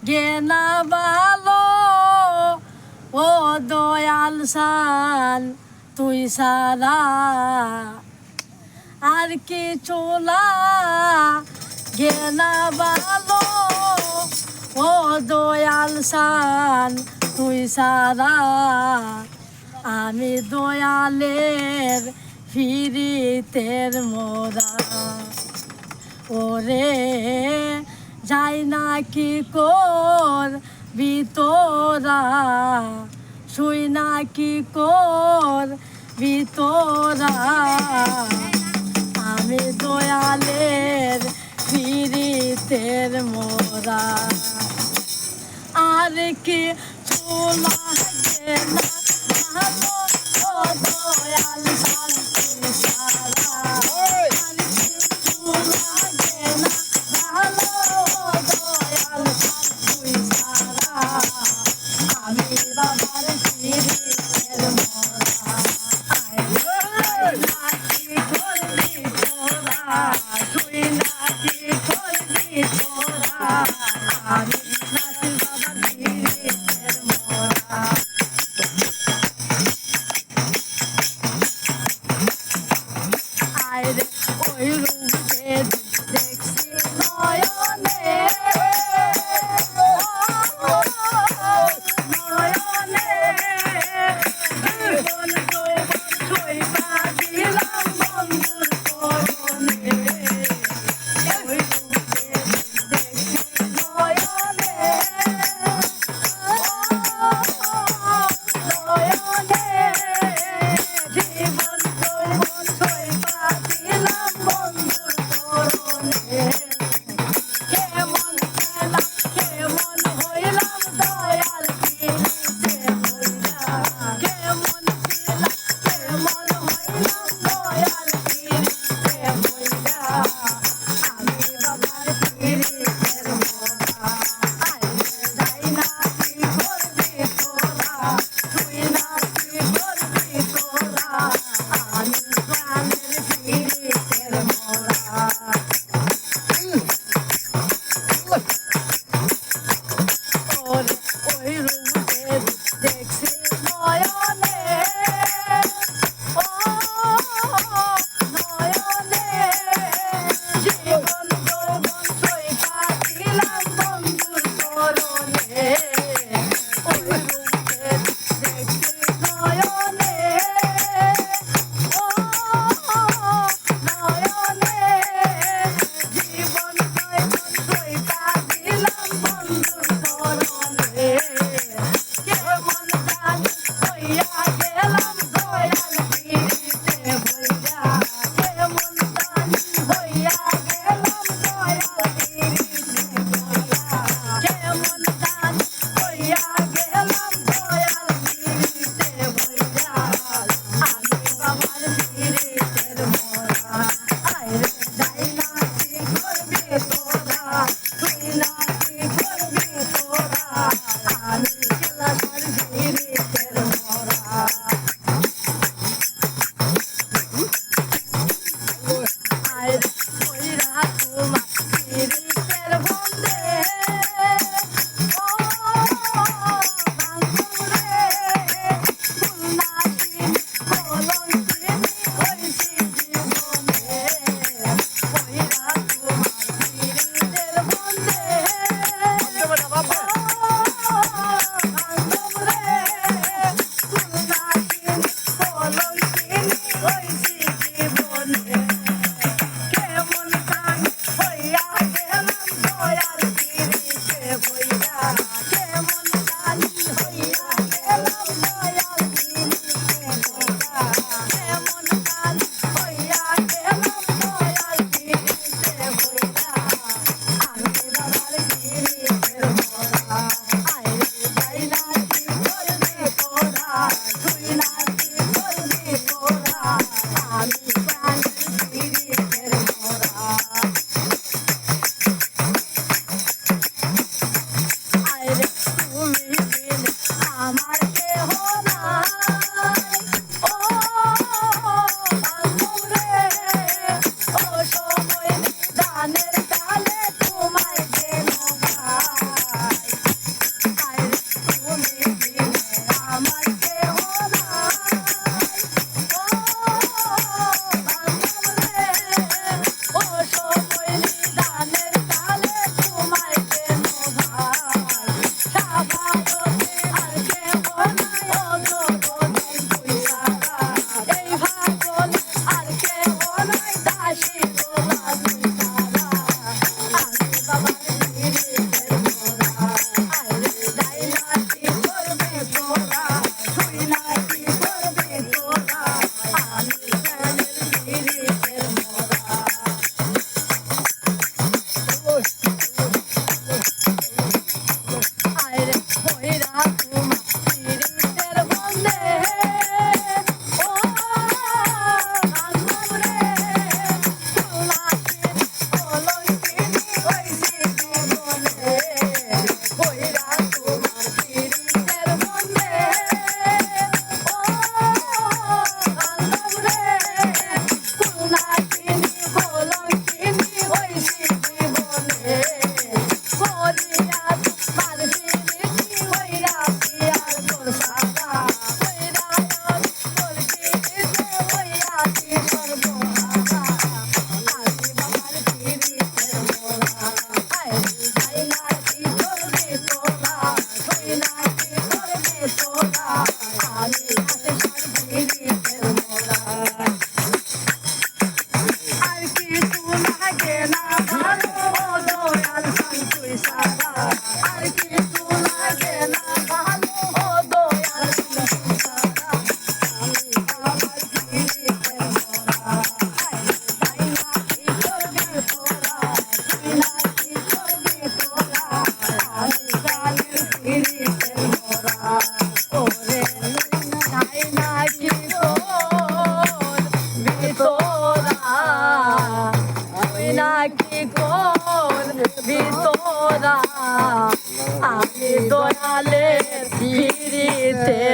গেনা ভালো ও দয়াল সান তুই সারা আর কিছু না গেনা ভালো ও দয়াল সান তুই সারা আমি দয়ালের ফিরিতের মোরা ওরে যাই না কি কর ভিতরা শুই না কি কর ভিতরা আমি দয়ালের ফিরিতের মোরা আর কি চুলা না ভালো ও দয়াল শান্তি সারা আর কি চুলা না ভালো ও দয়াল শান্তি সারা আমি বাবার ফিরিতের মোরা নাকি করবি তোরা তুই নাকি করবি তোরা আমি নাকি বাবার ফিরিতের মোরা আয় রে ওই রূপে দেখছি নয়নে নয়নে জীবন ছইবা দিলাম বন্ধুর করণে ওই রূপে দেখছি নয়নে নয়নে জীবন ছইবা দিলাম বন্ধুর করণে কেমন পেলাম কেমন হইলাম দয়াল ফিরিতে হইলা কেমন পেলাম কেমন হইলাম দয়াল ফিরিতে হইলা আমি বাবার ফিরিতের মোরা আইরে যাই না কি করবি তোরা তুই না কি করবি তোরা আমি প্রাণের ফিরিতের মোরা ওরে ওই রূপে দেখছি নয়নে ও নয়নে জীবন যৌবন ছইবা দিলাম বন্ধুর করণে ওই রূপে দেখছি নয়নে ও নয়নে জীবন যৌবন ছইবা দিলাম বন্ধুর করণে কেমন জানি হইয়া গেলাম দয়াল ফিরিতে হইয়া কেমন জানি হইয়া গেলাম দয়াল ফিরিতে হইয়া কেমন জানি হইয়া গেলাম দয়াল ফিরিতে হইয়া আমি বাবার ফিরিতের মোরা আইরে যাই না কি করবি তোরা তুই না কি করবি তোরা আমি গেলাম ফিরিতের মোরা আইরে কইরা তোমার ফিরিতের বন্দে ও বাঙ্গুরে ফুলনাকিন কলঙ্কিনী হইছি জীবনে কইরা তোমার ফিরিতের বন্দে বাঙ্গুরে ফুলনাকিন কলঙ্কিনী হইছি জীবনে কেমন জানি হইয়া গেলাম দয়াল ফিরিতে হইয়া কেমন জানি হইয়া গেলাম দয়াল ফিরিতে হইয়া কেমন জানি হইয়া গেলাম দয়াল ফিরিতে হইয়া আমি বাবার ফিরিতের মোরা আইরে যাই না কি করবি তোরা তুই না কি করবি তোরা আমি প্রাণের ফিরিতের মোরা আইরে তুমি বিনে আমার কেহ নাই ও বাঙ্গুরে ও সময় দানের কালে তোমায় যেন পাই মোরা আমি দয়ালের পিড়িতে